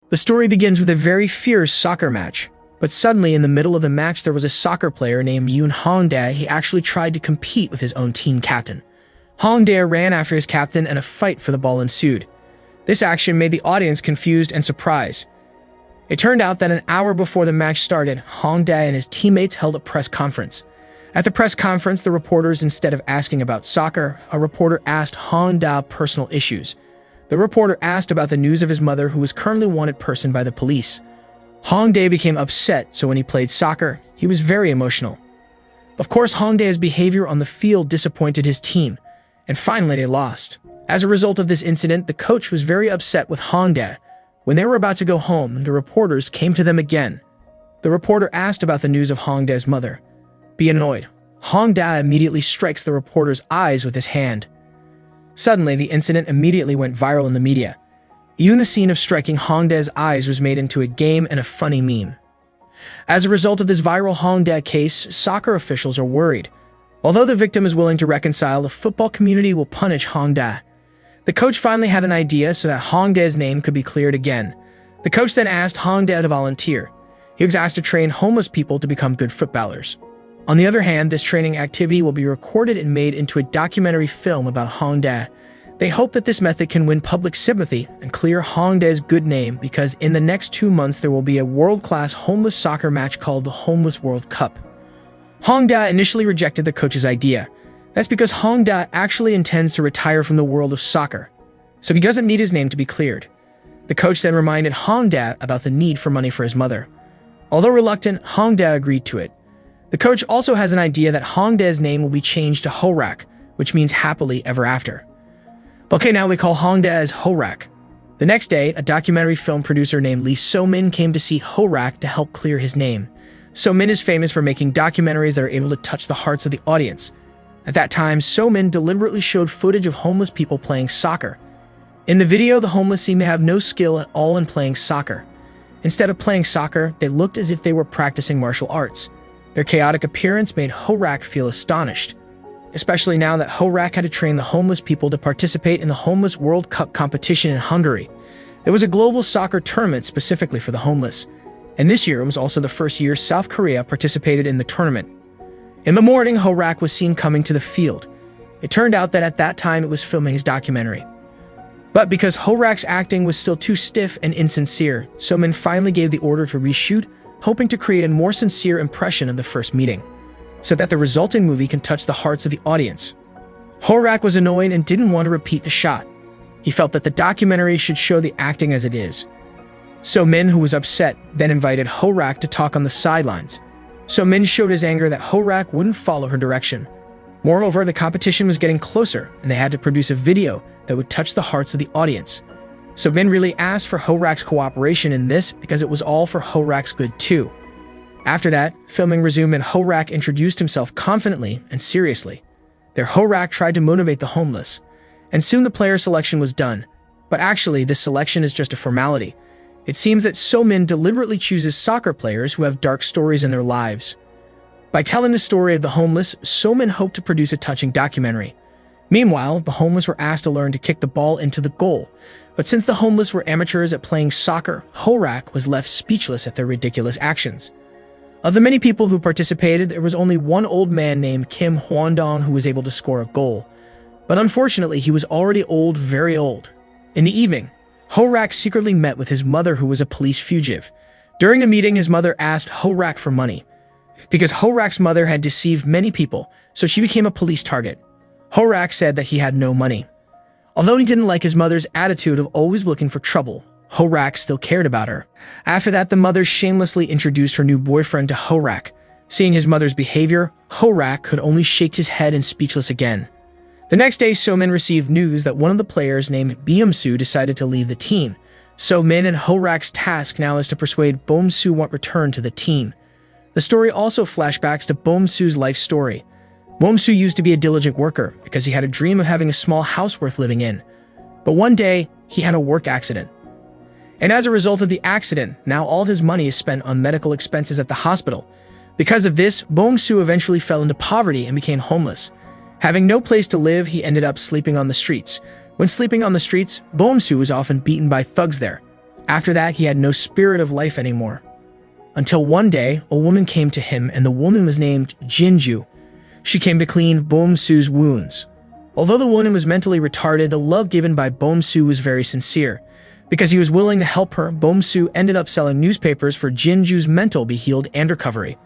The story begins with a very fierce soccer match, but suddenly in the middle of the match there was a soccer player named Yoon Hongdae. He actually tried to compete with his own team captain. Hongdae ran after his captain and a fight for the ball ensued. This action made the audience confused and surprised. It turned out that an hour before the match started, Hongdae and his teammates held a press conference. At the press conference, the reporters, instead of asking about soccer, a reporter asked Hongdae personal issues. The reporter asked about the news of his mother, who was currently a wanted person by the police. Hongdae became upset, so when he played soccer, he was very emotional. Of course, Hongdae's behavior on the field disappointed his team, and finally they lost. As a result of this incident, the coach was very upset with Hongdae. When they were about to go home, the reporters came to them again. The reporter asked about the news of Hongdae's mother. Being annoyed, Hongdae immediately strikes the reporter's eyes with his hand. Suddenly, the incident immediately went viral in the media. Even the scene of striking Hongdae's eyes was made into a game and a funny meme. As a result of this viral Hongdae case, soccer officials are worried. Although the victim is willing to reconcile, the football community will punish Hongdae. The coach finally had an idea so that Hongdae's name could be cleared again. The coach then asked Hongdae to volunteer. He was asked to train homeless people to become good footballers. On the other hand, this training activity will be recorded and made into a documentary film about Hongdae. They hope that this method can win public sympathy and clear Hongdae's good name, because in the next 2 months there will be a world-class homeless soccer match called the Homeless World Cup. Hongdae initially rejected the coach's idea. That's because Hongdae actually intends to retire from the world of soccer, so he doesn't need his name to be cleared. The coach then reminded Hongdae about the need for money for his mother. Although reluctant, Hongdae agreed to it. The coach also has an idea that Hongdae's name will be changed to Horak, which means happily ever after. Okay, now we call Hongdae as Horak. The next day, a documentary film producer named Lee So-min came to see Horak to help clear his name. So-min is famous for making documentaries that are able to touch the hearts of the audience. At that time, So-min deliberately showed footage of homeless people playing soccer. In the video, the homeless seemed to have no skill at all in playing soccer. Instead of playing soccer, they looked as if they were practicing martial arts. Their chaotic appearance made Horak feel astonished, especially now that Horak had to train the homeless people to participate in the Homeless World Cup competition in Hungary. There was a global soccer tournament specifically for the homeless, and this year was also the first year South Korea participated in the tournament. In the morning, Horak was seen coming to the field. It turned out that at that time it was filming his documentary. But because Horak's acting was still too stiff and insincere, So-min finally gave the order to reshoot, hoping to create a more sincere impression of the first meeting, so that the resulting movie can touch the hearts of the audience. Horak was annoyed and didn't want to repeat the shot. He felt that the documentary should show the acting as it is. So-min, who was upset, then invited Horak to talk on the sidelines. So-min showed his anger that Horak wouldn't follow her direction. Moreover, the competition was getting closer, and they had to produce a video that would touch the hearts of the audience. So-min really asked for Horak's cooperation in this because it was all for Horak's good too. After that, filming resumed and Horak introduced himself confidently and seriously. There, Horak tried to motivate the homeless, and soon the player selection was done. But actually, this selection is just a formality. It seems that So-min deliberately chooses soccer players who have dark stories in their lives. By telling the story of the homeless, So-min hoped to produce a touching documentary. Meanwhile, the homeless were asked to learn to kick the ball into the goal. But since the homeless were amateurs at playing soccer, Horak was left speechless at their ridiculous actions. Of the many people who participated, there was only one old man named Kim Hwandong who was able to score a goal. But unfortunately, he was already old, very old. In the evening, Horak secretly met with his mother, who was a police fugitive. During the meeting, his mother asked Horak for money. Because Horak's mother had deceived many people, so she became a police target. Horak said that he had no money. Although he didn't like his mother's attitude of always looking for trouble, Horak still cared about her. After that, the mother shamelessly introduced her new boyfriend to Horak. Seeing his mother's behavior, Horak could only shake his head and speechless again. The next day, So-min received news that one of the players named Byeom-soo decided to leave the team. So-min and Horak's task now is to persuade Byeom-soo want return to the team. The story also flashbacks to Byeom-soo's life story. Byeom-soo used to be a diligent worker because he had a dream of having a small house worth living in. But one day, he had a work accident. And as a result of the accident, now all his money is spent on medical expenses at the hospital. Because of this, Byeom-soo eventually fell into poverty and became homeless. Having no place to live, he ended up sleeping on the streets. When sleeping on the streets, Byeom-soo was often beaten by thugs there. After that, he had no spirit of life anymore. Until one day, a woman came to him, and the woman was named Jinju. She came to clean Bomsu's wounds. Although the woman was mentally retarded, the love given by Bomsu was very sincere. Because he was willing to help her, Bomsu ended up selling newspapers for Jinju's mental be healed and recovery.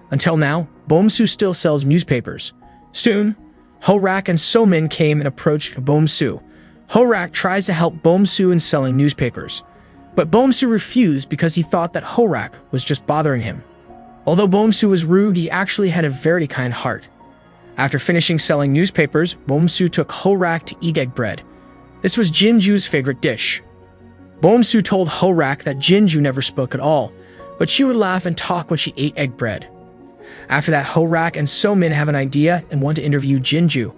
Until now, Bomsu still sells newspapers. Soon, Horak and Somin came and approached Bomsu. Horak tries to help Bomsu in selling newspapers. But Bomsu refused because he thought that Horak was just bothering him. Although Bomsu was rude, he actually had a very kind heart. After finishing selling newspapers, Bomsu took Horak to eat egg bread. This was Jinju's favorite dish. Bomsu told Horak that Jinju never spoke at all, but she would laugh and talk when she ate egg bread. After that, Horak and Somin have an idea and want to interview Jinju.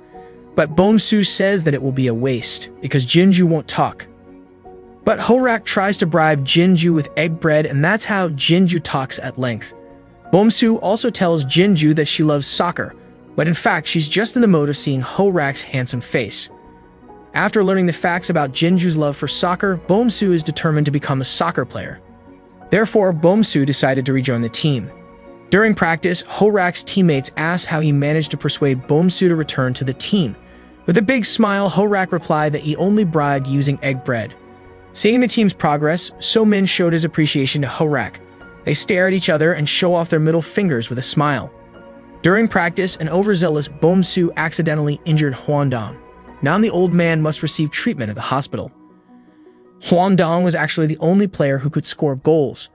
But Bomsu says that it will be a waste, because Jinju won't talk. But Horak tries to bribe Jinju with egg bread, and that's how Jinju talks at length. Bomsu also tells Jinju that she loves soccer, but in fact she's just in the mode of seeing Horak's handsome face. After learning the facts about Jinju's love for soccer, Bomsu is determined to become a soccer player. Therefore, Bomsu decided to rejoin the team. During practice, Horak's teammates asked how he managed to persuade Bomsu to return to the team. With a big smile, Horak replied that he only bribed using egg bread. Seeing the team's progress, Somin showed his appreciation to Horak. They stare at each other and show off their middle fingers with a smile. During practice, an overzealous Bomsu accidentally injured Huandong. Now the old man must receive treatment at the hospital. Huandong was actually the only player who could score goals.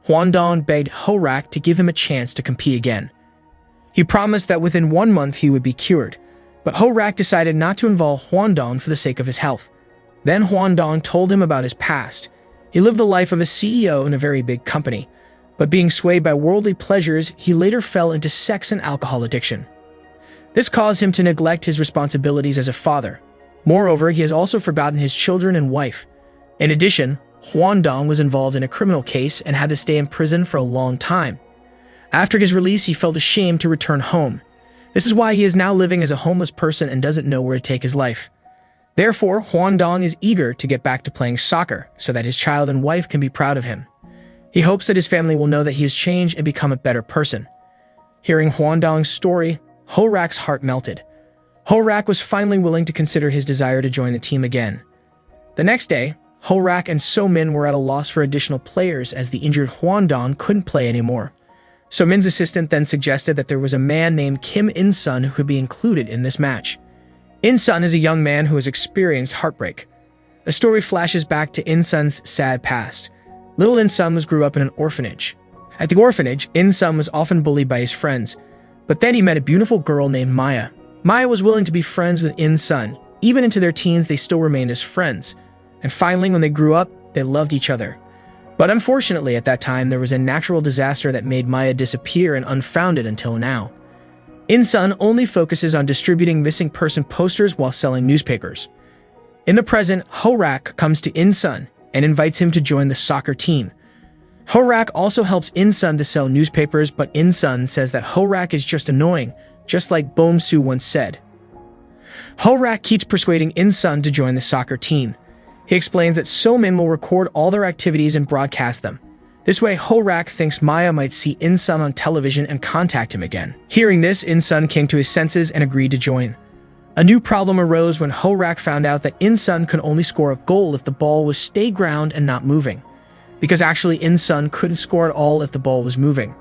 Huandong begged Horak to give him a chance to compete again. He promised that within 1 month he would be cured, but Horak decided not to involve Huandong for the sake of his health. Then Huandong told him about his past. He lived the life of a CEO in a very big company, but being swayed by worldly pleasures, he later fell into sex and alcohol addiction. This caused him to neglect his responsibilities as a father. Moreover, he has also forgotten his children and wife. In addition, Huandong was involved in a criminal case and had to stay in prison for a long time. After his release, he felt ashamed to return home. This is why he is now living as a homeless person and doesn't know where to take his life. Therefore, Huandong is eager to get back to playing soccer so that his child and wife can be proud of him. He hopes that his family will know that he has changed and become a better person. Hearing Huandong's story, Horak's heart melted. Horak was finally willing to consider his desire to join the team again. The next day, Horak and Somin were at a loss for additional players as the injured Huandong couldn't play anymore. Somin's assistant then suggested that there was a man named Kim In-sun who could be included in this match. In-sun is a young man who has experienced heartbreak. The story flashes back to In-sun's sad past. Little In-sun grew up in an orphanage. At the orphanage, In-sun was often bullied by his friends, but then he met a beautiful girl named Maya. Maya was willing to be friends with In-sun. Even into their teens, they still remained as friends. And finally, when they grew up, they loved each other. But unfortunately, at that time, there was a natural disaster that made Maya disappear and unfounded until now. In-sun only focuses on distributing missing person posters while selling newspapers. In the present, Horak comes to In-sun and invites him to join the soccer team. Horak also helps In-sun to sell newspapers, but In-sun says that Horak is just annoying, just like Bomsu once said. Horak keeps persuading In-sun to join the soccer team. He explains that Somin will record all their activities and broadcast them. This way, Horak thinks Maya might see In-sun on television and contact him again. Hearing this, In-sun came to his senses and agreed to join. A new problem arose when Horak found out that In-sun could only score a goal if the ball was stay ground and not moving. Because actually In-sun couldn't score at all if the ball was moving.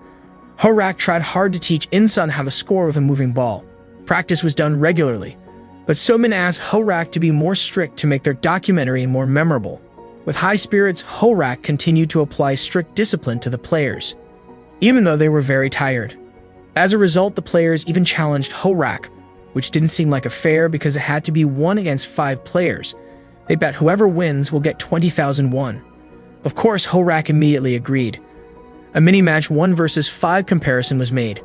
Horak tried hard to teach In-sun how to score with a moving ball. Practice was done regularly. But Somin asked Horak to be more strict to make their documentary more memorable. With high spirits, Horak continued to apply strict discipline to the players, even though they were very tired. As a result, the players even challenged Horak, which didn't seem like a fair because it had to be 1 against 5 players. They bet whoever wins will get 20,000 won. Of course, Horak immediately agreed. A mini-match 1 versus 5 comparison was made.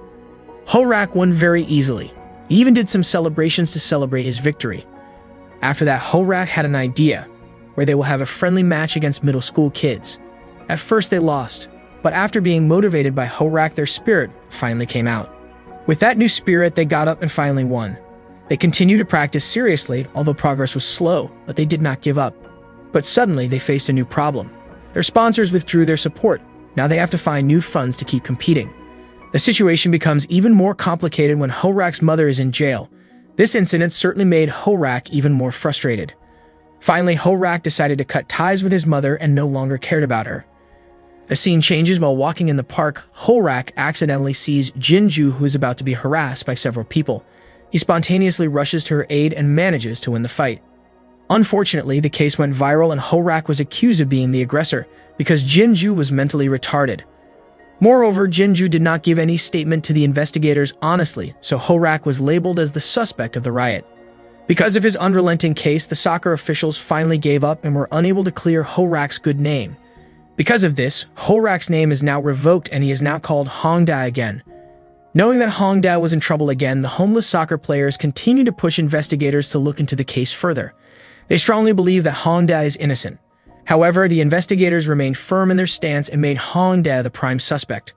Horak won very easily. He even did some celebrations to celebrate his victory. After that, Horak had an idea, where they will have a friendly match against middle school kids. At first they lost, but after being motivated by Horak, their spirit finally came out. With that new spirit, they got up and finally won. They continued to practice seriously, although progress was slow, but they did not give up. But suddenly, they faced a new problem. Their sponsors withdrew their support. Now they have to find new funds to keep competing. The situation becomes even more complicated when Horak's mother is in jail. This incident certainly made Horak even more frustrated. Finally, Horak decided to cut ties with his mother and no longer cared about her. The scene changes while walking in the park. Horak accidentally sees Jinju, who is about to be harassed by several people. He spontaneously rushes to her aid and manages to win the fight. Unfortunately, the case went viral and Horak was accused of being the aggressor because Jinju was mentally retarded. Moreover, Jinju did not give any statement to the investigators honestly, so Horak was labeled as the suspect of the riot. Because of his unrelenting case, the soccer officials finally gave up and were unable to clear Horak's good name. Because of this, Horak's name is now revoked and he is now called Hongdae again. Knowing that Hongdae was in trouble again, the homeless soccer players continue to push investigators to look into the case further. They strongly believe that Hongdae is innocent. However, the investigators remained firm in their stance and made Hongdae the prime suspect.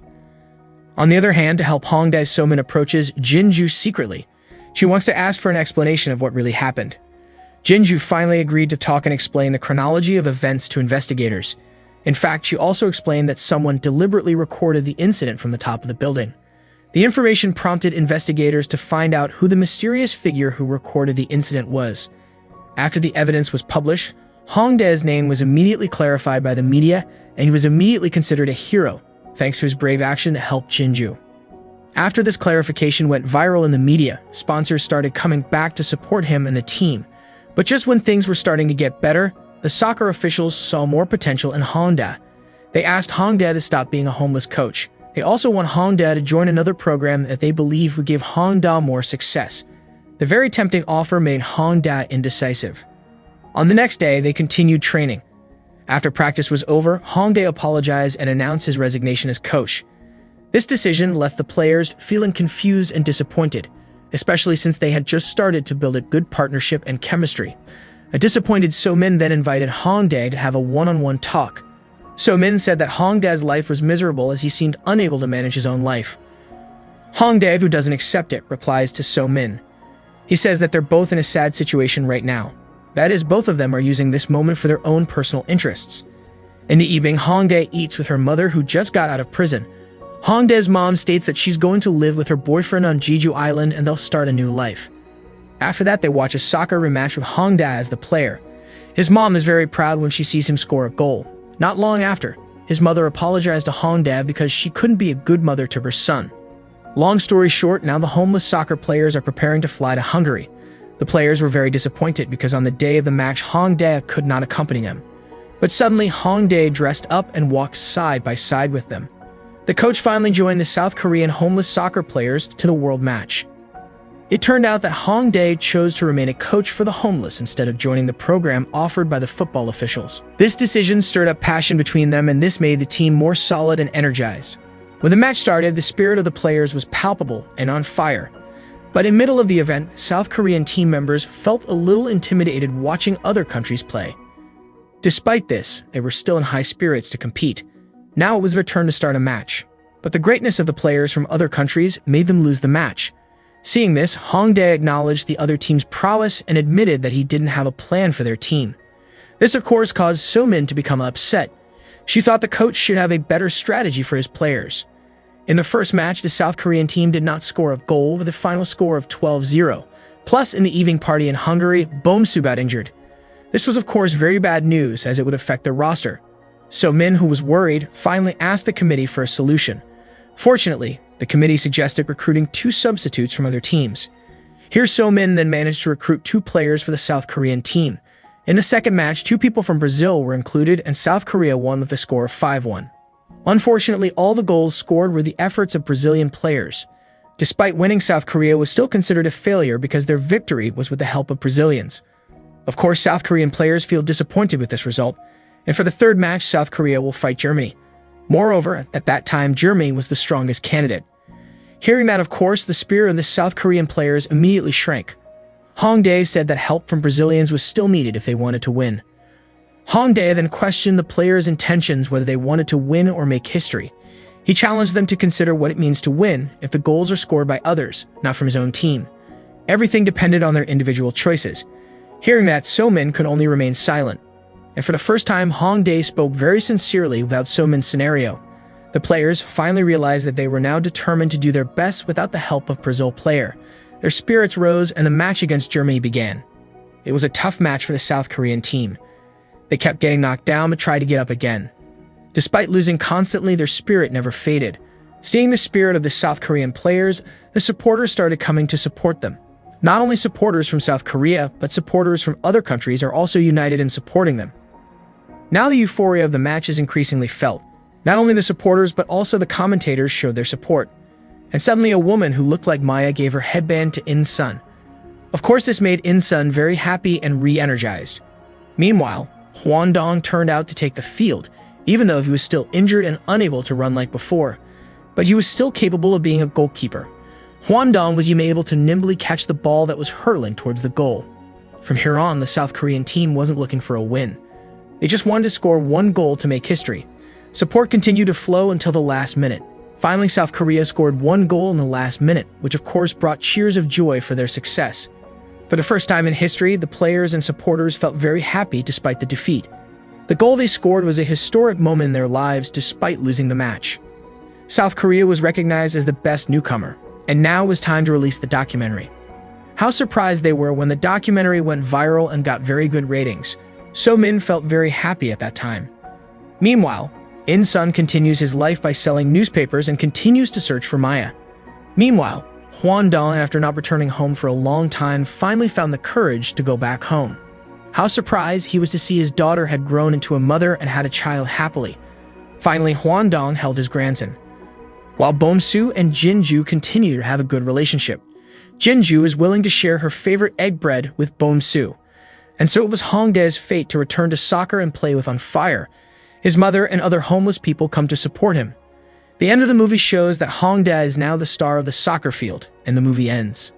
On the other hand, to help Hongdae, Somin approaches Jinju secretly. She wants to ask for an explanation of what really happened. Jinju finally agreed to talk and explain the chronology of events to investigators. In fact, she also explained that someone deliberately recorded the incident from the top of the building. The information prompted investigators to find out who the mysterious figure who recorded the incident was. After the evidence was published, Hongdae's name was immediately clarified by the media, and he was immediately considered a hero, thanks to his brave action to help Jinju. After this clarification went viral in the media, sponsors started coming back to support him and the team. But just when things were starting to get better, the soccer officials saw more potential in Hongdae. They asked Hongdae to stop being a homeless coach. They also want Hongdae to join another program that they believe would give Hongdae more success. The very tempting offer made Hongdae indecisive. On the next day, they continued training. After practice was over, Hongdae apologized and announced his resignation as coach. This decision left the players feeling confused and disappointed, especially since they had just started to build a good partnership and chemistry. A disappointed Somin then invited Hongdae to have a one-on-one talk. Somin said that Hongdae's life was miserable as he seemed unable to manage his own life. Hongdae, who doesn't accept it, replies to Somin. He says that they're both in a sad situation right now. That is, both of them are using this moment for their own personal interests. In the evening, Hongdae eats with her mother, who just got out of prison. Hongdae's mom states that she's going to live with her boyfriend on Jeju Island and they'll start a new life. After that, they watch a soccer rematch with Hongdae as the player. His mom is very proud when she sees him score a goal. Not long after, his mother apologized to Hongdae because she couldn't be a good mother to her son. Long story short, now the homeless soccer players are preparing to fly to Hungary. The players were very disappointed because on the day of the match, Hongdae could not accompany them. But suddenly, Hongdae dressed up and walked side by side with them. The coach finally joined the South Korean homeless soccer players to the world match. It turned out that Hongdae chose to remain a coach for the homeless instead of joining the program offered by the football officials. This decision stirred up passion between them, and this made the team more solid and energized. When the match started, the spirit of the players was palpable and on fire. But in the middle of the event, South Korean team members felt a little intimidated watching other countries play. Despite this, they were still in high spirits to compete. Now it was their turn to start a match. But the greatness of the players from other countries made them lose the match. Seeing this, Hongdae acknowledged the other team's prowess and admitted that he didn't have a plan for their team. This, of course, caused Somin to become upset. She thought the coach should have a better strategy for his players. In the first match, the South Korean team did not score a goal with a final score of 12-0. Plus, in the evening party in Hungary, Bomsu got injured. This was, of course, very bad news as it would affect their roster. Somin, who was worried, finally asked the committee for a solution. Fortunately, the committee suggested recruiting 2 substitutes from other teams. Here, Somin then managed to recruit 2 players for the South Korean team. In the second match, 2 people from Brazil were included, and South Korea won with a score of 5-1. Unfortunately, all the goals scored were the efforts of Brazilian players. Despite winning, South Korea was still considered a failure because their victory was with the help of Brazilians. Of course, South Korean players feel disappointed with this result, and for the third match, South Korea will fight Germany. Moreover, at that time, Germany was the strongest candidate. Hearing that, of course, the spirit of the South Korean players immediately shrank. Hongdae said that help from Brazilians was still needed if they wanted to win. Hongdae then questioned the players' intentions, whether they wanted to win or make history. He challenged them to consider what it means to win if the goals are scored by others, not from his own team. Everything depended on their individual choices. Hearing that, Somin could only remain silent. And for the first time, Hongdae spoke very sincerely without Somin's scenario. The players finally realized that they were now determined to do their best without the help of Brazil player. Their spirits rose and the match against Germany began. It was a tough match for the South Korean team. They kept getting knocked down but tried to get up again. Despite losing constantly, their spirit never faded. Seeing the spirit of the South Korean players, the supporters started coming to support them. Not only supporters from South Korea, but supporters from other countries are also united in supporting them. Now the euphoria of the match is increasingly felt. Not only the supporters, but also the commentators showed their support. And suddenly a woman who looked like Maya gave her headband to In-sun. Of course, this made In-sun very happy and re-energized. Meanwhile, Hwang-dong turned out to take the field, even though he was still injured and unable to run like before. But he was still capable of being a goalkeeper. Hwang-dong was even able to nimbly catch the ball that was hurtling towards the goal. From here on, the South Korean team wasn't looking for a win. They just wanted to score one goal to make history. Support continued to flow until the last minute. Finally, South Korea scored one goal in the last minute, which of course brought cheers of joy for their success. For the first time in history, the players and supporters felt very happy despite the defeat. The goal they scored was a historic moment in their lives despite losing the match. South Korea was recognized as the best newcomer, and now it was time to release the documentary. How surprised they were when the documentary went viral and got very good ratings. So-min felt very happy at that time. Meanwhile, In-sun continues his life by selling newspapers and continues to search for Maya. Meanwhile, Hwang-dong, after not returning home for a long time, finally found the courage to go back home. How surprised he was to see his daughter had grown into a mother and had a child happily. Finally, Hwang-dong held his grandson. While Bom-soo and Jinju continue to have a good relationship. Jinju is willing to share her favorite egg bread with Bom-soo. And so it was Hongdae's fate to return to soccer and play with On Fire. His mother and other homeless people come to support him. The end of the movie shows that Hongdae is now the star of the soccer field, and the movie ends.